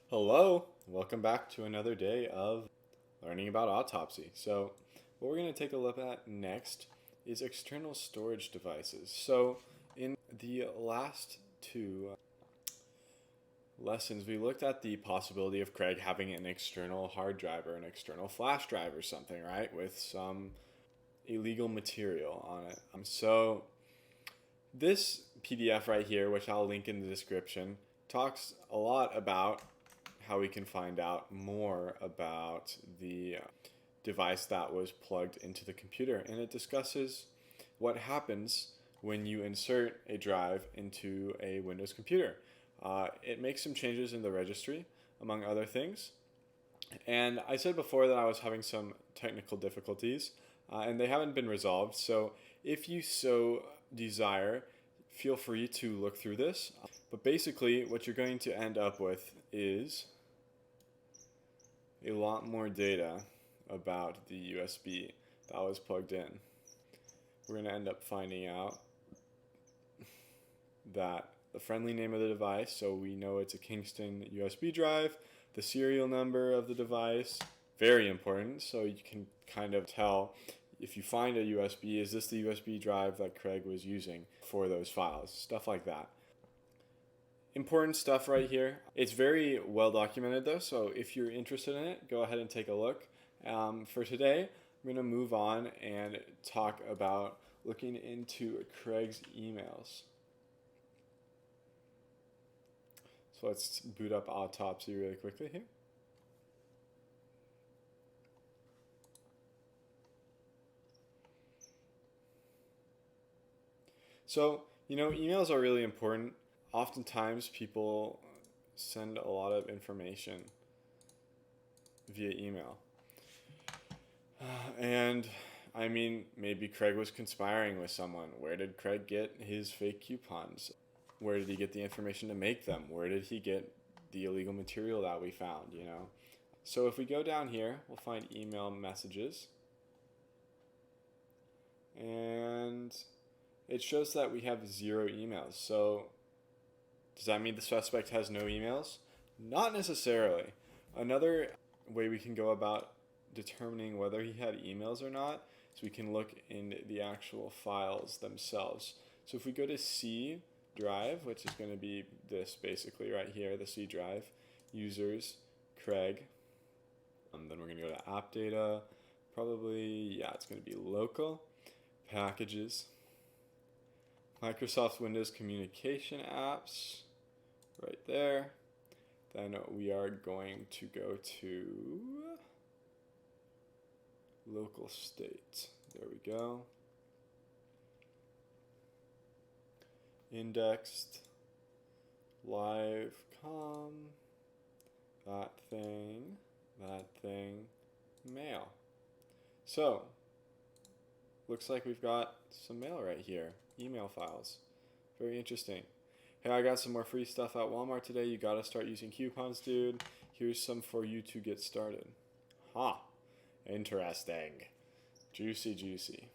Hello, welcome back to another day of learning about autopsy. So, what we're going to take a look at next is external storage devices. So, in the last two lessons, we looked at the possibility of Craig having an external hard drive or an external flash drive or something, right, with some illegal material on it. This PDF right here, which I'll link in the description, talks a lot about how we can find out more about the device that was plugged into the computer. And it discusses what happens when you insert a drive into a Windows computer. It makes some changes in the registry, among other things. And I said before that I was having some technical difficulties, and they haven't been resolved. So if you so desire, feel free to look through this. But basically, what you're going to end up with is a lot more data about the USB that was plugged in. We're going to end up finding out that the friendly name of the device, so we know it's a Kingston USB drive, the serial number of the device, very important, so you can kind of tell if you find a USB, is this the USB drive that Craig was using for those files, stuff like that. Important stuff right here. It's very well documented though, so if you're interested in it, go ahead and take a look. For today, I'm going to move on and talk about looking into Craig's emails. So let's boot up Autopsy really quickly here. So, emails are really important. Oftentimes people send a lot of information via email. And I mean, maybe Craig was conspiring with someone. Where did Craig get his fake coupons? Where did he get the information to make them? Where did he get the illegal material that we found, So if we go down here, we'll find email messages. And it shows that we have 0 emails. So does that mean the suspect has no emails? Not necessarily. Another way we can go about determining whether he had emails or not is we can look in the actual files themselves. So if we go to C drive, which is going to be this basically right here, the C drive, users, Craig, then we're going to go to app data, probably, it's going to be local, packages, Microsoft Windows communication apps, right there. Then we are going to go to local state. There we go. Indexed, live com, that thing, mail. So, looks like we've got some mail right here. Email files. Very interesting. Hey, I got some more free stuff at Walmart today. You gotta start using coupons, dude. Here's some for you to get started. Interesting. Juicy, juicy.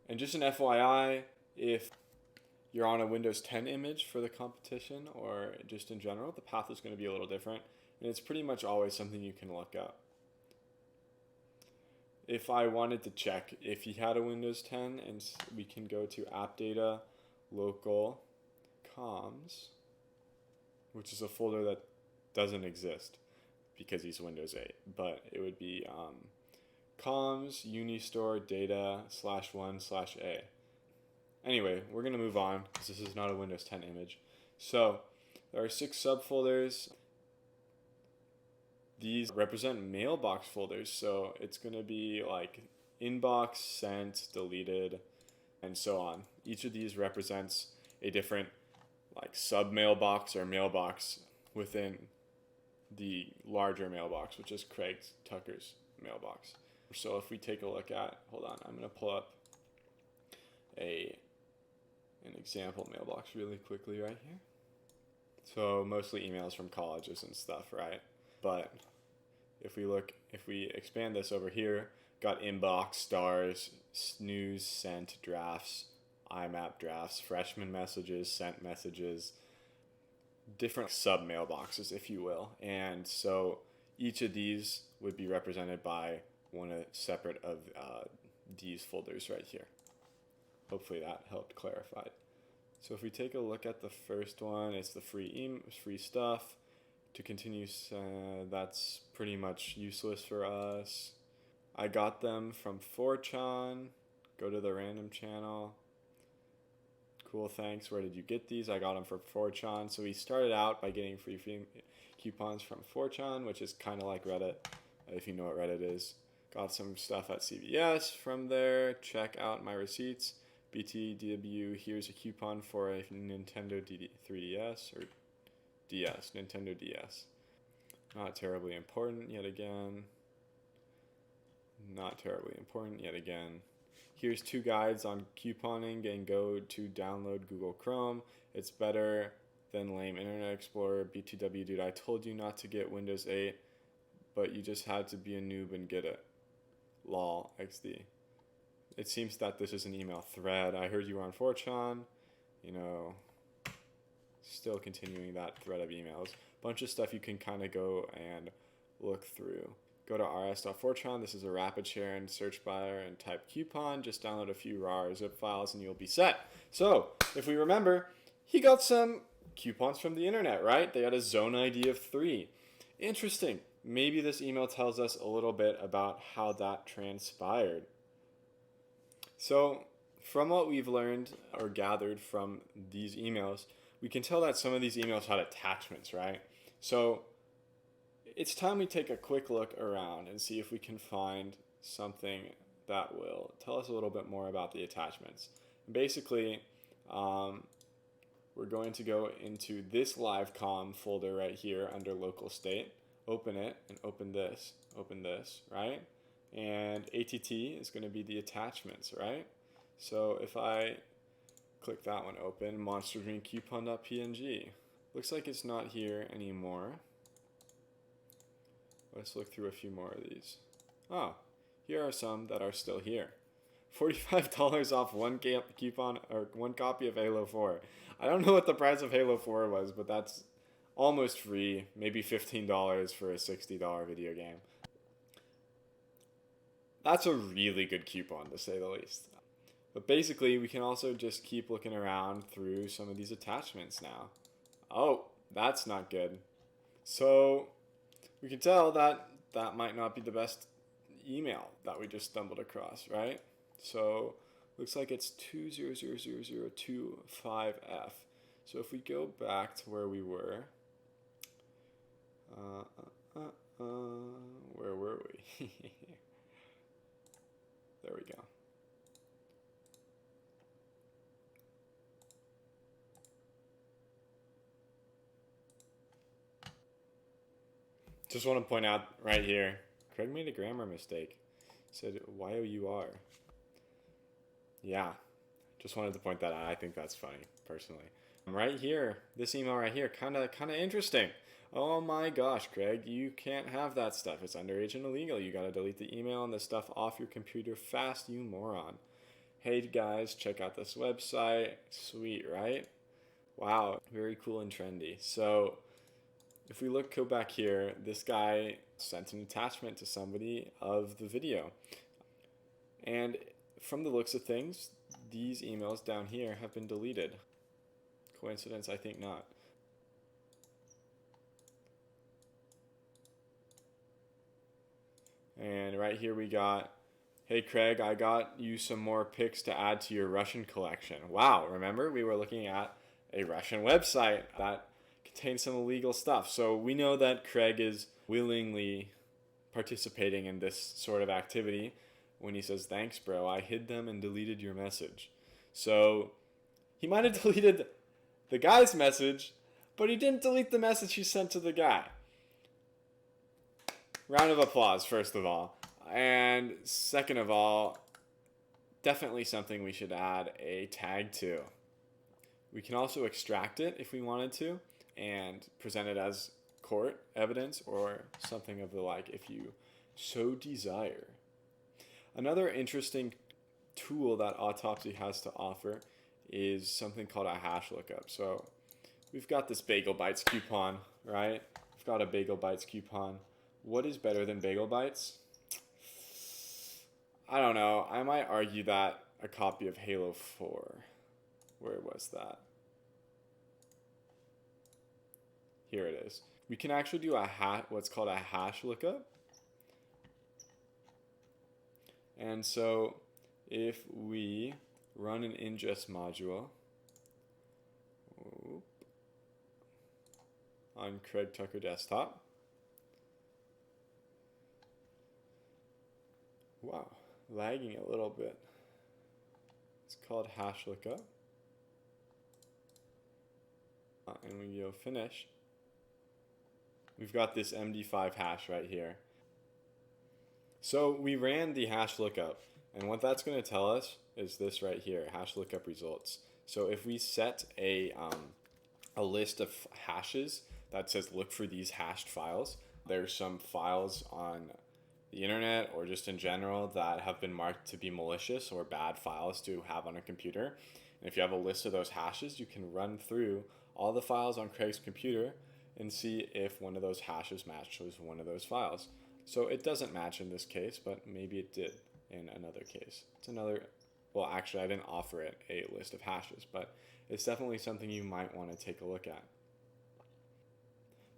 And just an FYI, if you're on a Windows 10 image for the competition or just in general, the path is going to be a little different. And it's pretty much always something you can look up. If I wanted to check if he had a Windows 10, and we can go to app data, local, comms, which is a folder that doesn't exist because he's Windows 8, but it would be comms, unistore, data, /1/a. Anyway, we're going to move on because this is not a Windows 10 image. So there are 6 subfolders. These represent mailbox folders, so it's going to be like inbox, sent, deleted, and so on. Each of these represents a different like sub mailbox or mailbox within the larger mailbox, which is Craig Tucker's mailbox. So if we take a look at, hold on, I'm going to pull up an example mailbox really quickly right here. So mostly emails from colleges and stuff, right? But if we expand this over here, got inbox, stars, snooze, sent, drafts, IMAP drafts, freshman messages, sent messages, different sub mailboxes, if you will. And so each of these would be represented by one separate of these folders right here. Hopefully that helped clarify. So if we take a look at the first one, it's the free stuff. To continue, that's pretty much useless for us. I got them from 4chan. Go to the random channel. Cool, thanks. Where did you get these? I got them from 4chan. So we started out by getting free coupons from 4chan, which is kind of like Reddit, if you know what Reddit is. Got some stuff at CVS from there. Check out my receipts. BTW, here's a coupon for a Nintendo 3DS or DS, Nintendo DS. Not terribly important yet again. Not terribly important yet again. Here's 2 guides on couponing and go to download Google Chrome. It's better than lame Internet Explorer. BTW, dude, I told you not to get Windows 8, but you just had to be a noob and get it. Lol, XD. It seems that this is an email thread. I heard you were on 4chan. You know, still continuing that thread of emails. Bunch of stuff you can kind of go and look through. Go to rs.4chan. This is a rapid share and search bar and type coupon. Just download a few raw zip files and you'll be set. So if we remember, he got some coupons from the internet, right? They had a zone ID of 3. Interesting. Maybe this email tells us a little bit about how that transpired. So from what we've learned or gathered from these emails, we can tell that some of these emails had attachments, right? So it's time we take a quick look around and see if we can find something that will tell us a little bit more about the attachments. Basically, we're going to go into this livecom folder right here under local state, open it, and open this, right? And ATT is going to be the attachments, right? So if I click that one open, monster green coupon.png. Looks like it's not here anymore. Let's look through a few more of these. Oh, here are some that are still here. $45 off one coupon or one copy of Halo 4. I don't know what the price of Halo 4 was, but that's almost free. Maybe $15 for a $60 video game. That's a really good coupon, to say the least. But basically, we can also just keep looking around through some of these attachments now. Oh, that's not good. So we can tell that that might not be the best email that we just stumbled across, right? So looks like it's 2000025F. So if we go back to where we were, where were we? There we go. Just want to point out right here, Craig made a grammar mistake. He said Y-O-U-R. Yeah, just wanted to point that out. I think that's funny, personally. Right here, this email right here, kind of interesting. Oh my gosh, Craig, you can't have that stuff. It's underage and illegal. You gotta delete the email and the stuff off your computer fast, you moron. Hey guys, check out this website. Sweet, right? Wow, very cool and trendy. So if we go back here, this guy sent an attachment to somebody of the video. And from the looks of things, these emails down here have been deleted. Coincidence? I think not. And right here we got, hey Craig, I got you some more pics to add to your Russian collection. Wow, remember we were looking at a Russian website that contains some illegal stuff. So we know that Craig is willingly participating in this sort of activity when he says, thanks bro, I hid them and deleted your message. So he might have deleted the guy's message, but he didn't delete the message he sent to the guy. Round of applause, first of all. And second of all, definitely something we should add a tag to. We can also extract it if we wanted to and present it as court evidence or something of the like if you so desire. Another interesting tool that Autopsy has to offer is something called a hash lookup. So we've got this Bagel Bites coupon, right? We've got a Bagel Bites coupon. What is better than Bagel Bites? I don't know. I might argue that a copy of Halo 4. Where was that? Here it is. We can actually do what's called a hash lookup. And so if we run an ingest module on Craig Tucker desktop. Wow, lagging a little bit. It's called hash lookup. And we go finish. We've got this MD5 hash right here. So we ran the hash lookup, and what that's going to tell us is this right here, hash lookup results. So if we set a list of hashes that says look for these hashed files, there's some files on the internet or just in general that have been marked to be malicious or bad files to have on a computer. And if you have a list of those hashes, you can run through all the files on Craig's computer and see if one of those hashes matches one of those files. So it doesn't match in this case, but maybe it did in another case. It's another, well, actually I didn't offer it a list of hashes, but it's definitely something you might want to take a look at.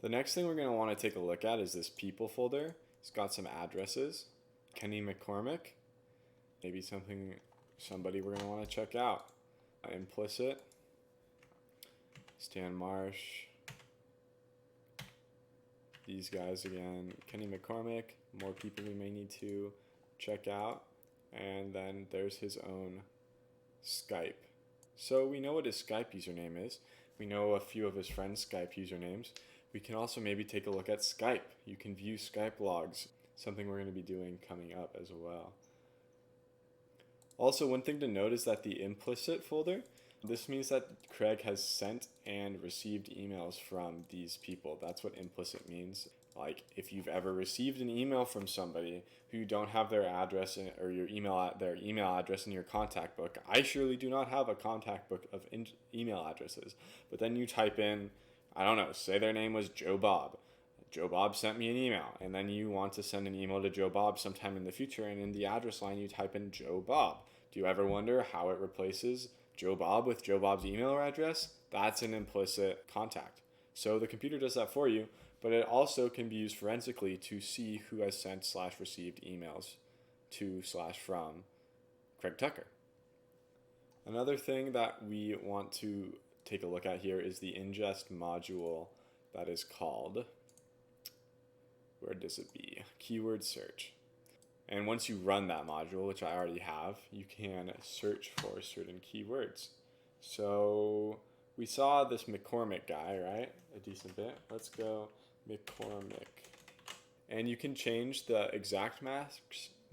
The next thing we're going to want to take a look at is this people folder. It's got some addresses. Kenny McCormick, maybe somebody we're going to want to check out. Implicit, Stan Marsh, these guys again, Kenny McCormick, more people we may need to check out, and then there's his own Skype. So we know what his Skype username is. We know a few of his friends' Skype usernames. We can also maybe take a look at Skype. You can view Skype logs, something we're going to be doing coming up as well. Also, one thing to note is that the implicit folder, this means that Craig has sent and received emails from these people. That's what implicit means. Like if you've ever received an email from somebody who you don't have their address or their email address in your contact book. I surely do not have a contact book of email addresses. But then you type in, I don't know, say their name was Joe Bob. Joe Bob sent me an email, and then you want to send an email to Joe Bob sometime in the future, and in the address line you type in Joe Bob. Do you ever wonder how it replaces Joe Bob with Joe Bob's email address? That's an implicit contact. So the computer does that for you, but it also can be used forensically to see who has sent/received emails to/from Craig Tucker. Another thing that we want to take a look at here is the ingest module that is called, where does it be? Keyword search. And once you run that module, which I already have, you can search for certain keywords. So we saw this McCormick guy, right? A decent bit. Let's go McCormick. And you can change the exact match,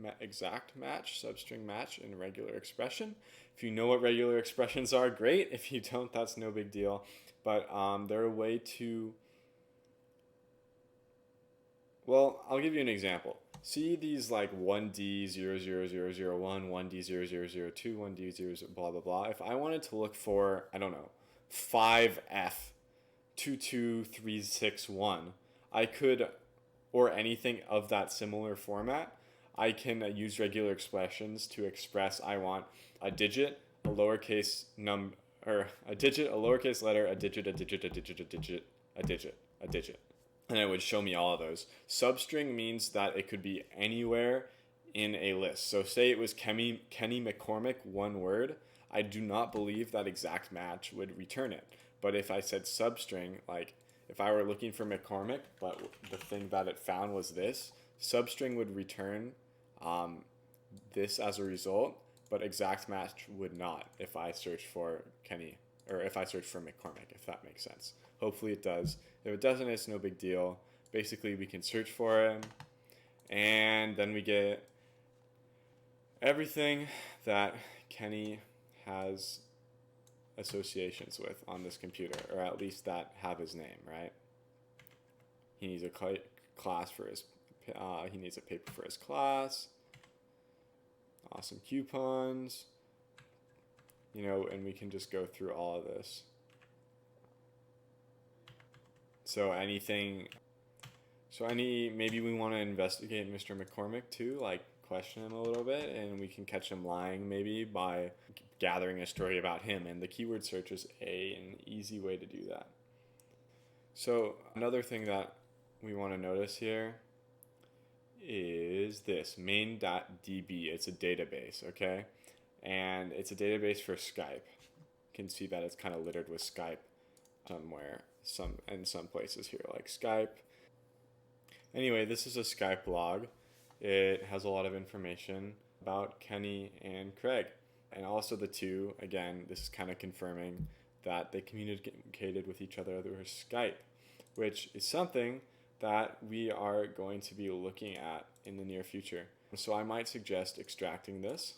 substring match in regular expression. If you know what regular expressions are, great. If you don't, that's no big deal. But they're a way to, well, I'll give you an example. See these like 1D00001, 1D0002, 1D0 blah blah blah. If I wanted to look for, I don't know, 5F22361, I could, or anything of that similar format, I can use regular expressions to express I want a digit, a lowercase a digit, a lowercase letter, a digit, a digit, a digit, a digit, a digit, a digit. And it would show me all of those. Substring means that it could be anywhere in a list. So say it was Kenny McCormick, one word, I do not believe that exact match would return it. But if I said substring, like if I were looking for McCormick, but the thing that it found was this, substring would return this as a result, but exact match would not if I search for Kenny, or if I search for McCormick, if that makes sense. Hopefully it does. If it doesn't, it's no big deal. Basically, we can search for him, and then we get everything that Kenny has associations with on this computer, or at least that have his name, right? He needs a class for his, he needs a paper for his class. Awesome coupons. You know, and we can just go through all of this. So maybe we want to investigate Mr. McCormick too, like question him a little bit, and we can catch him lying maybe by gathering a story about him. And the keyword search is an easy way to do that. So another thing that we want to notice here is this main.db. It's a database, okay? And it's a database for Skype. You can see that it's kind of littered with Skype somewhere, in some places here, like Skype. Anyway, this is a Skype log. It has a lot of information about Kenny and Craig. And also the two, again, this is kind of confirming that they communicated with each other through Skype, which is something that we are going to be looking at in the near future. So I might suggest extracting this,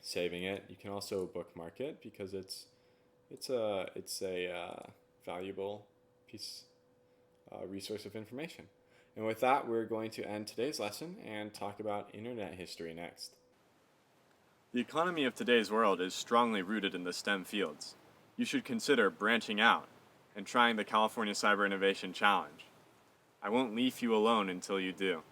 saving it. You can also bookmark it because it's a valuable resource of information. And with that, we're going to end today's lesson and talk about internet history next. The economy of today's world is strongly rooted in the STEM fields. You should consider branching out and trying the California Cyber Innovation Challenge. I won't leave you alone until you do.